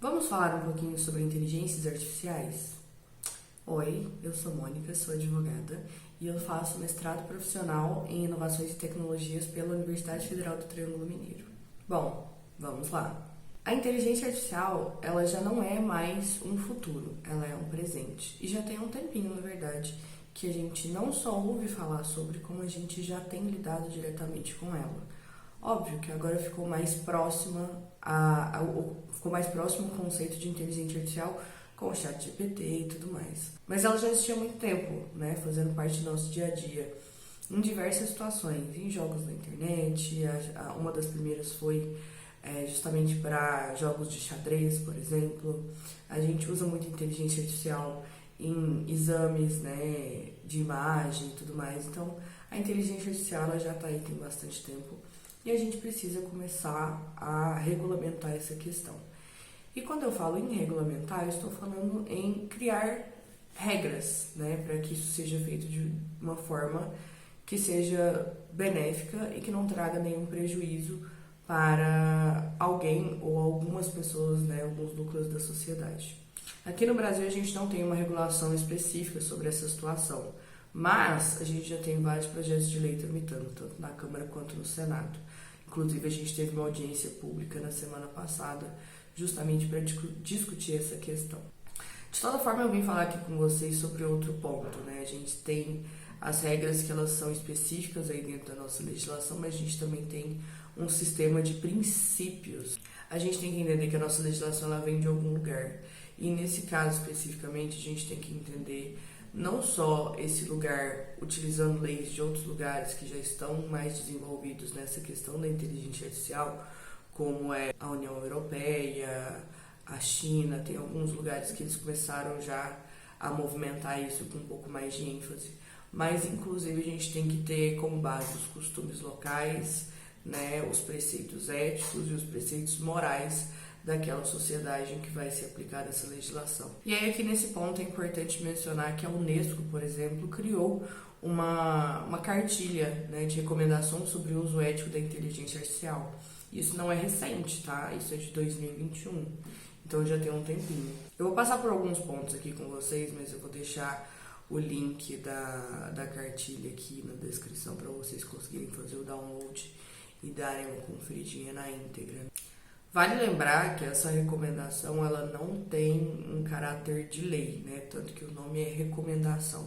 Vamos falar um pouquinho sobre inteligências artificiais? Oi, eu sou Mônica, sou advogada e eu faço mestrado profissional em inovações e tecnologias pela Universidade Federal do Triângulo Mineiro. Bom, vamos lá. A inteligência artificial, ela já não é mais um futuro, ela é um presente. E já tem um tempinho, na verdade, que a gente não só ouve falar sobre, como a gente já tem lidado diretamente com ela. Óbvio que agora ficou mais próximo o conceito de inteligência artificial com o ChatGPT e tudo mais. Mas ela já existia há muito tempo, né, fazendo parte do nosso dia a dia, em diversas situações, em jogos na internet. Uma das primeiras foi justamente para jogos de xadrez, por exemplo. A gente usa muito inteligência artificial em exames, né, de imagem e tudo mais. Então, a inteligência artificial ela já está aí tem bastante tempo. E a gente precisa começar a regulamentar essa questão. E quando eu falo em regulamentar, eu estou falando em criar regras, né, para que isso seja feito de uma forma que seja benéfica e que não traga nenhum prejuízo para alguém ou algumas pessoas, né, alguns núcleos da sociedade. Aqui no Brasil a gente não tem uma regulação específica sobre essa situação, mas a gente já tem vários projetos de lei tramitando, tanto na Câmara quanto no Senado. Inclusive, a gente teve uma audiência pública na semana passada, justamente para discutir essa questão. De toda forma, eu vim falar aqui com vocês sobre outro ponto, né? A gente tem as regras que elas são específicas aí dentro da nossa legislação, mas a gente também tem um sistema de princípios. A gente tem que entender que a nossa legislação ela vem de algum lugar. E nesse caso especificamente, a gente tem que entender não só esse lugar utilizando leis de outros lugares que já estão mais desenvolvidos nessa questão da inteligência artificial, como é a União Europeia, a China, tem alguns lugares que eles começaram já a movimentar isso com um pouco mais de ênfase. Mas, inclusive, a gente tem que ter como base os costumes locais, né, os preceitos éticos e os preceitos morais daquela sociedade em que vai ser aplicada essa legislação. E aí aqui nesse ponto é importante mencionar que a Unesco, por exemplo, criou uma cartilha, né, de recomendações sobre o uso ético da inteligência artificial. Isso não é recente, tá? Isso é de 2021, então já tem um tempinho. Eu vou passar por alguns pontos aqui com vocês, mas eu vou deixar o link da cartilha aqui na descrição para vocês conseguirem fazer o download e darem uma conferidinha na íntegra. Vale lembrar que essa recomendação ela não tem um caráter de lei, né? Tanto que o nome é recomendação.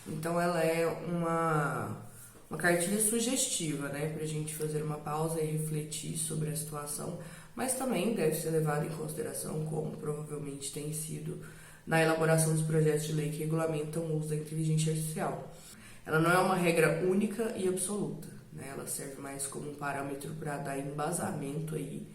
Então ela é uma cartilha sugestiva, né? Para a gente fazer uma pausa e refletir sobre a situação, mas também deve ser levada em consideração, como provavelmente tem sido na elaboração dos projetos de lei que regulamentam o uso da inteligência artificial. Ela não é uma regra única e absoluta, né? Ela serve mais como um parâmetro para dar embasamento aí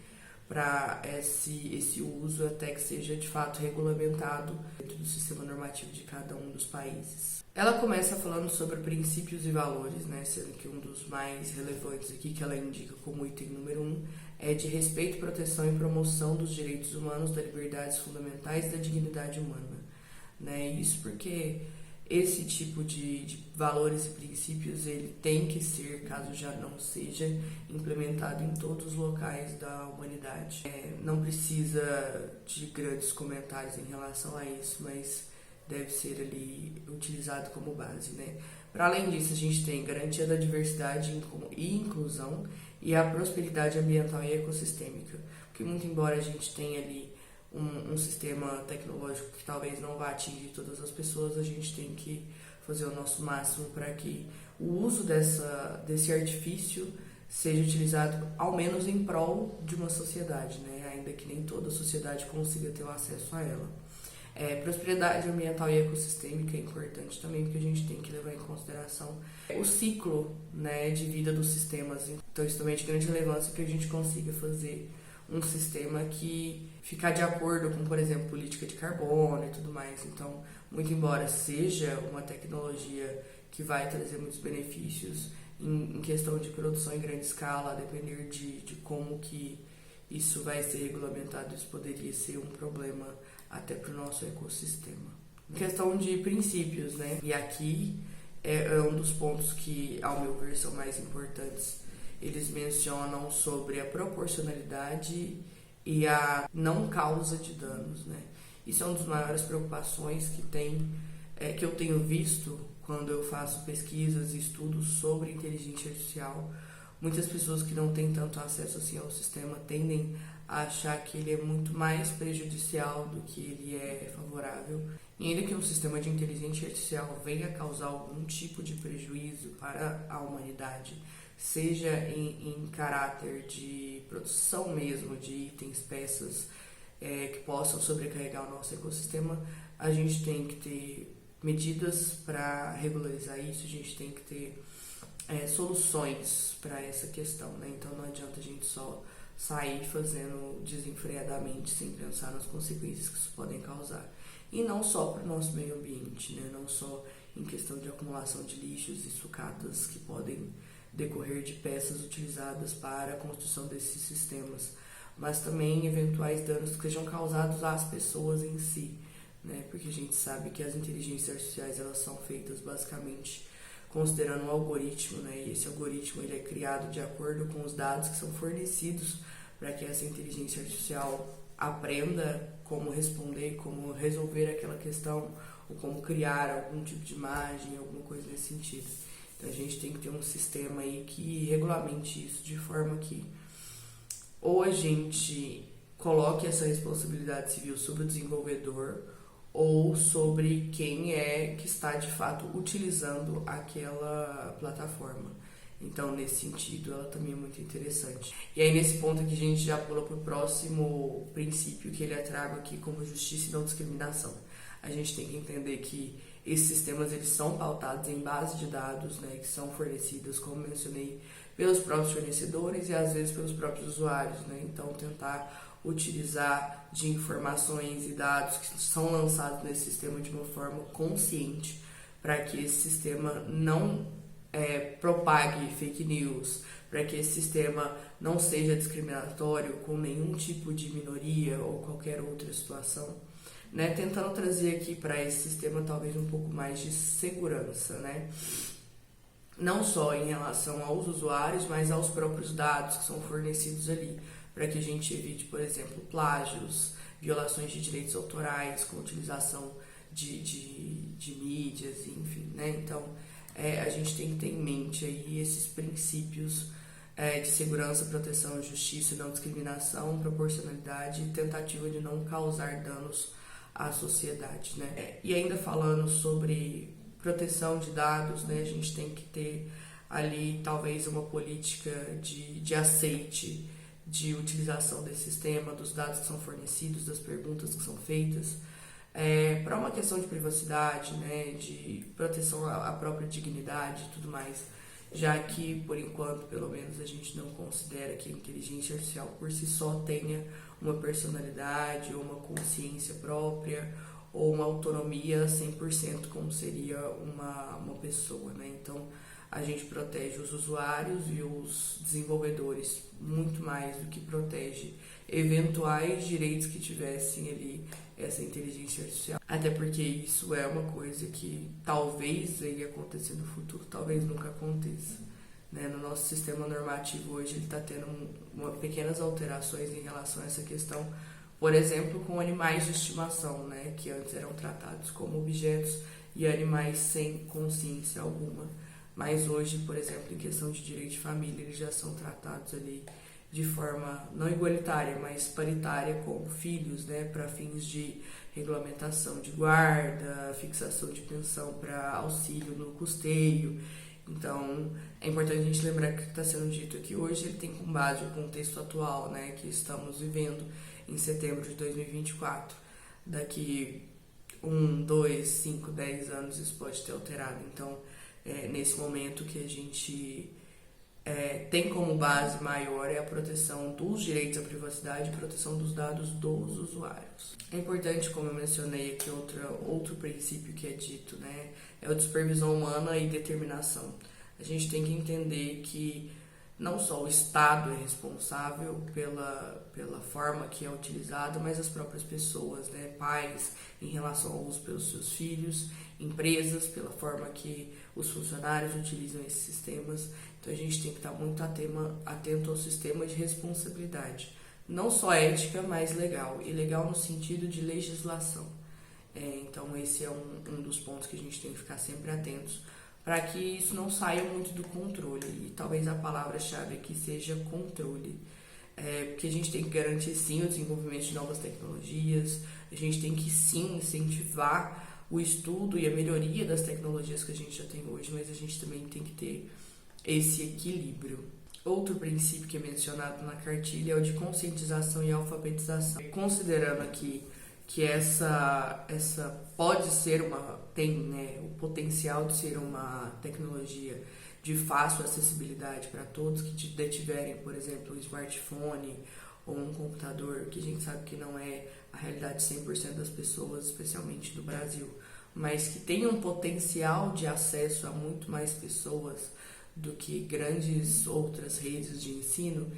para esse uso até que seja de fato regulamentado dentro do sistema normativo de cada um dos países. Ela começa falando sobre princípios e valores, né, sendo que um dos mais relevantes aqui que ela indica como item número 1 é de respeito, proteção e promoção dos direitos humanos, das liberdades fundamentais e da dignidade humana. Né? Isso porque esse tipo de valores e princípios ele tem que ser, caso já não seja, implementado em todos os locais da humanidade. Não precisa de grandes comentários em relação a isso, mas deve ser ali utilizado como base, né? Para além disso, a gente tem garantia da diversidade e inclusão e a prosperidade ambiental e ecossistêmica, porque muito embora a gente tenha ali um sistema tecnológico que talvez não vá atingir todas as pessoas, a gente tem que fazer o nosso máximo para que o uso desse artifício seja utilizado ao menos em prol de uma sociedade, né? Ainda que nem toda a sociedade consiga ter o acesso a ela. Prosperidade ambiental e ecossistêmica é importante também, porque a gente tem que levar em consideração o ciclo, né, de vida dos sistemas. Então isso também é de grande relevância que a gente consiga fazer um sistema que ficar de acordo com, por exemplo, política de carbono e tudo mais. Então, muito embora seja uma tecnologia que vai trazer muitos benefícios em questão de produção em grande escala, a depender de como que isso vai ser regulamentado, isso poderia ser um problema até para o nosso ecossistema. Em questão de princípios, né? E aqui é um dos pontos que, ao meu ver, são mais importantes. Eles mencionam sobre a proporcionalidade e a não causa de danos, né? Isso é uma das maiores preocupações que eu tenho visto quando eu faço pesquisas e estudos sobre inteligência artificial. Muitas pessoas que não têm tanto acesso assim ao sistema tendem a achar que ele é muito mais prejudicial do que ele é favorável. E ainda que um sistema de inteligência artificial venha causar algum tipo de prejuízo para a humanidade, seja em caráter de produção mesmo de itens, peças que possam sobrecarregar o nosso ecossistema, a gente tem que ter medidas para regularizar isso, a gente tem que ter soluções para essa questão, né? Então não adianta a gente só sair fazendo desenfreadamente sem pensar nas consequências que isso podem causar. E não só para o nosso meio ambiente, né? Não só em questão de acumulação de lixos e sucatas que podem decorrer de peças utilizadas para a construção desses sistemas, mas também eventuais danos que sejam causados às pessoas em si, né? Porque a gente sabe que as inteligências artificiais elas são feitas basicamente considerando um algoritmo, né? E esse algoritmo ele é criado de acordo com os dados que são fornecidos para que essa inteligência artificial aprenda como responder, como resolver aquela questão, ou como criar algum tipo de imagem, alguma coisa nesse sentido. Então a gente tem que ter um sistema aí que regulamente isso de forma que ou a gente coloque essa responsabilidade civil sobre o desenvolvedor ou sobre quem é que está de fato utilizando aquela plataforma. Então, nesse sentido, ela também é muito interessante. E aí, nesse ponto aqui, a gente já pula para o próximo princípio que ele trago aqui como justiça e não discriminação. A gente tem que entender que esses sistemas eles são pautados em base de dados, né, que são fornecidas, como mencionei, pelos próprios fornecedores e às vezes pelos próprios usuários, né? Então, tentar utilizar de informações e dados que são lançados nesse sistema de uma forma consciente para que esse sistema não propague fake news, para que esse sistema não seja discriminatório com nenhum tipo de minoria ou qualquer outra situação, né? Tentando trazer aqui para esse sistema talvez um pouco mais de segurança, né? Não só em relação aos usuários, mas aos próprios dados que são fornecidos ali, para que a gente evite, por exemplo, plágios, violações de direitos autorais com utilização de mídias, enfim, né? Então, a gente tem que ter em mente aí esses princípios de segurança, proteção, justiça, não discriminação, proporcionalidade e tentativa de não causar danos à sociedade, né? E ainda falando sobre proteção de dados, né? A gente tem que ter ali talvez uma política de aceite de utilização desse sistema, dos dados que são fornecidos, das perguntas que são feitas, para uma questão de privacidade, né, de proteção à própria dignidade e tudo mais, já que, por enquanto, pelo menos, a gente não considera que a inteligência artificial por si só tenha uma personalidade ou uma consciência própria ou uma autonomia 100% como seria uma pessoa, né? Então, a gente protege os usuários e os desenvolvedores muito mais do que protege eventuais direitos que tivessem ali essa inteligência artificial. Até porque isso é uma coisa que talvez venha acontecer no futuro, talvez nunca aconteça, né? No nosso sistema normativo hoje ele está tendo pequenas alterações em relação a essa questão, por exemplo, com animais de estimação, né? Que antes eram tratados como objetos e animais sem consciência alguma. Mas hoje, por exemplo, em questão de direito de família, eles já são tratados ali de forma não igualitária, mas paritária como filhos, né, para fins de regulamentação de guarda, fixação de pensão para auxílio no custeio. Então, é importante a gente lembrar que o que está sendo dito aqui hoje ele tem com base o contexto atual, né, que estamos vivendo em setembro de 2024. Daqui 1, 2, 5, 10 anos isso pode ter alterado. Então, nesse momento que a gente tem como base maior a proteção dos direitos à privacidade e proteção dos dados dos usuários. É importante, como eu mencionei aqui, outro princípio que é dito, né, é o de supervisão humana e determinação. A gente tem que entender que não só o Estado é responsável pela forma que é utilizada, mas as próprias pessoas, né, pais em relação ao uso pelos seus filhos, empresas pela forma que os funcionários utilizam esses sistemas. Então a gente tem que estar muito atento ao sistema de responsabilidade, não só ética, mas legal. E legal no sentido de legislação. Então esse é um dos pontos que a gente tem que ficar sempre atentos para que isso não saia muito do controle. E talvez a palavra-chave aqui seja controle. Porque a gente tem que garantir sim o desenvolvimento de novas tecnologias, a gente tem que sim incentivar o estudo e a melhoria das tecnologias que a gente já tem hoje, mas a gente também tem que ter esse equilíbrio. Outro princípio que é mencionado na cartilha é o de conscientização e alfabetização. Considerando aqui que essa pode ser tem, né, o potencial de ser uma tecnologia de fácil acessibilidade para todos que detiverem, por exemplo, um smartphone ou um computador, que a gente sabe que não é a realidade de 100% das pessoas, especialmente do Brasil, mas que tem um potencial de acesso a muito mais pessoas do que grandes outras redes de ensino.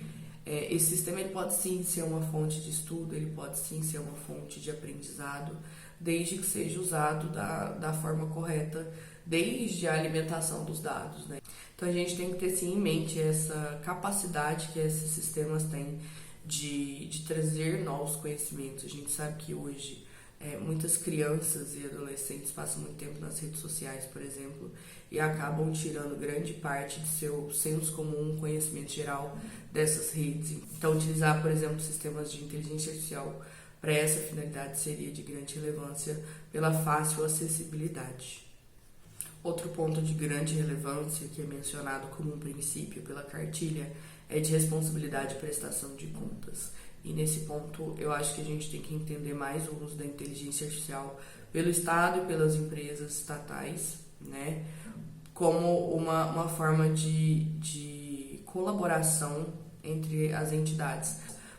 Esse sistema ele pode sim ser uma fonte de estudo, ele pode sim ser uma fonte de aprendizado, desde que seja usado da forma correta, desde a alimentação dos dados, né? Então a gente tem que ter sim em mente essa capacidade que esses sistemas têm de trazer novos conhecimentos. A gente sabe que hoje muitas crianças e adolescentes passam muito tempo nas redes sociais, por exemplo, e acabam tirando grande parte de seu senso comum, conhecimento geral dessas redes. Então, utilizar, por exemplo, sistemas de inteligência artificial para essa finalidade seria de grande relevância pela fácil acessibilidade. Outro ponto de grande relevância que é mencionado como um princípio pela cartilha é de responsabilidade e prestação de contas. E nesse ponto eu acho que a gente tem que entender mais o uso da inteligência artificial pelo Estado e pelas empresas estatais, né, como uma forma de colaboração entre as entidades.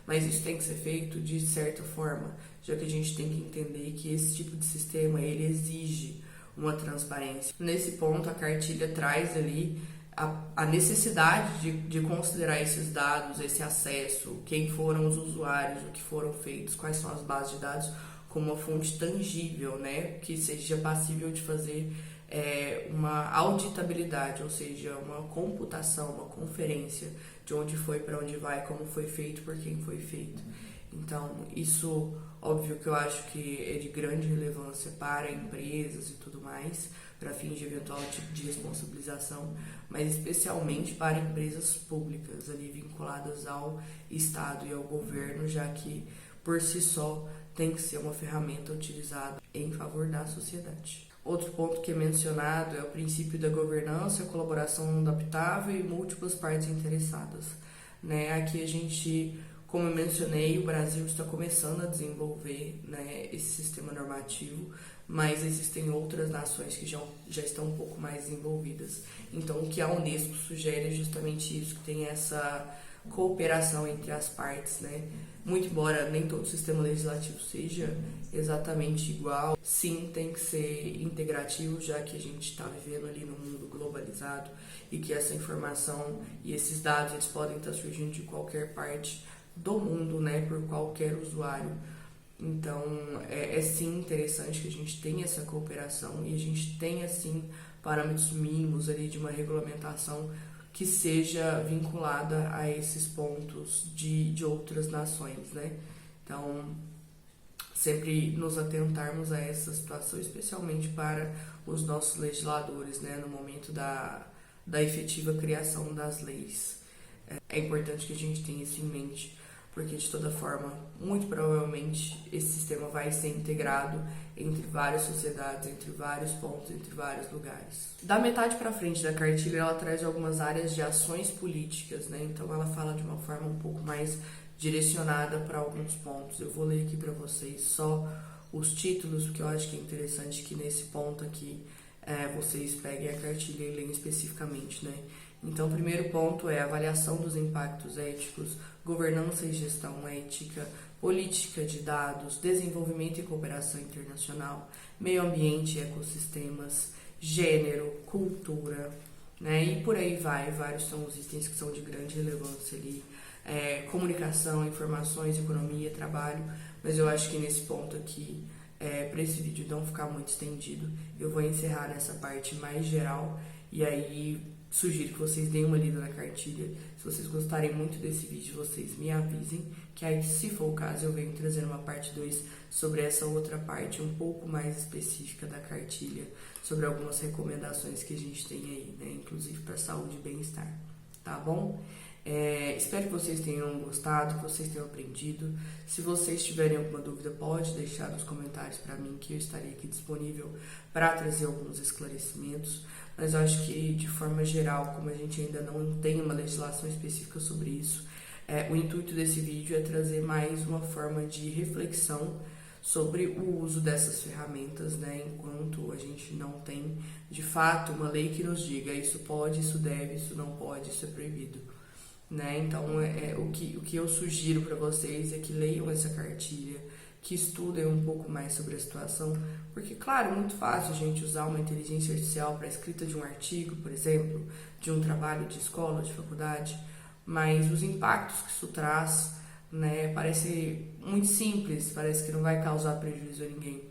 Mas isso tem que ser feito de certa forma, já que a gente tem que entender que esse tipo de sistema ele exige uma transparência. Nesse ponto, a cartilha traz ali a necessidade de considerar esses dados, esse acesso, quem foram os usuários, o que foram feitos, quais são as bases de dados, como uma fonte tangível, né, que seja passível de fazer uma auditabilidade, ou seja, uma computação, uma conferência de onde foi, para onde vai, como foi feito, por quem foi feito. Então, isso, óbvio que eu acho que é de grande relevância para empresas e tudo mais, para fins de eventual tipo de responsabilização, mas especialmente para empresas públicas, ali vinculadas ao Estado e ao governo, já que, por si só, tem que ser uma ferramenta utilizada em favor da sociedade. Outro ponto que é mencionado é o princípio da governança, colaboração adaptável e múltiplas partes interessadas. Né? Aqui a gente, como eu mencionei, o Brasil está começando a desenvolver, né, esse sistema normativo, mas existem outras nações que já estão um pouco mais desenvolvidas. Então, o que a Unesco sugere é justamente isso, que tem essa cooperação entre as partes, né? Muito embora nem todo sistema legislativo seja exatamente igual, sim, tem que ser integrativo, já que a gente está vivendo ali num mundo globalizado e que essa informação e esses dados eles podem estar surgindo de qualquer parte do mundo, né, por qualquer usuário. Então, é sim interessante que a gente tenha essa cooperação e a gente tenha, sim, parâmetros mínimos ali de uma regulamentação que seja vinculada a esses pontos de outras nações, né? Então, sempre nos atentarmos a essa situação, especialmente para os nossos legisladores, né, no momento da efetiva criação das leis. É importante que a gente tenha isso em mente, porque de toda forma, muito provavelmente, esse sistema vai ser integrado entre várias sociedades, entre vários pontos, entre vários lugares. Da metade para frente da cartilha, ela traz algumas áreas de ações políticas, né? Então ela fala de uma forma um pouco mais direcionada para alguns pontos. Eu vou ler aqui para vocês só os títulos, porque eu acho que é interessante que nesse ponto aqui vocês peguem a cartilha e leiam especificamente, né? Então, o primeiro ponto é avaliação dos impactos éticos, governança e gestão ética, política de dados, desenvolvimento e cooperação internacional, meio ambiente e ecossistemas, gênero, cultura, né? E por aí vai, vários são os itens que são de grande relevância ali, comunicação, informações, economia, trabalho, mas eu acho que nesse ponto aqui, para esse vídeo não ficar muito estendido, eu vou encerrar nessa parte mais geral e aí sugiro que vocês deem uma lida na cartilha. Se vocês gostarem muito desse vídeo, vocês me avisem que aí, se for o caso, eu venho trazendo uma parte 2 sobre essa outra parte um pouco mais específica da cartilha, sobre algumas recomendações que a gente tem aí, né, inclusive para saúde e bem-estar, tá bom? Espero que vocês tenham gostado, que vocês tenham aprendido. Se vocês tiverem alguma dúvida, pode deixar nos comentários para mim, que eu estarei aqui disponível para trazer alguns esclarecimentos. Mas eu acho que, de forma geral, como a gente ainda não tem uma legislação específica sobre isso, o intuito desse vídeo é trazer mais uma forma de reflexão sobre o uso dessas ferramentas, né, enquanto a gente não tem, de fato, uma lei que nos diga isso pode, isso deve, isso não pode, isso é proibido. Né? Então, o que eu sugiro para vocês é que leiam essa cartilha, que estudem um pouco mais sobre a situação, porque, claro, é muito fácil a gente usar uma inteligência artificial para a escrita de um artigo, por exemplo, de um trabalho de escola, de faculdade, mas os impactos que isso traz, né, parece muito simples, parece que não vai causar prejuízo a ninguém,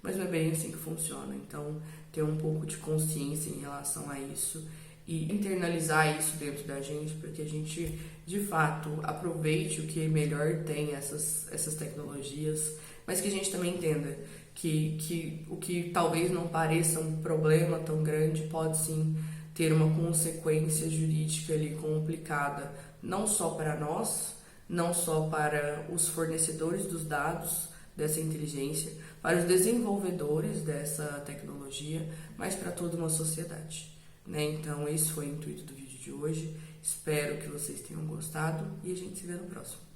mas não é bem assim que funciona. Então, ter um pouco de consciência em relação a isso e internalizar isso dentro da gente, para que a gente, de fato, aproveite o que melhor tem essas tecnologias, mas que a gente também entenda que o que talvez não pareça um problema tão grande pode sim ter uma consequência jurídica ali complicada, não só para nós, não só para os fornecedores dos dados dessa inteligência, para os desenvolvedores dessa tecnologia, mas para toda uma sociedade. Né? Então, esse foi o intuito do vídeo de hoje. Espero que vocês tenham gostado e a gente se vê no próximo.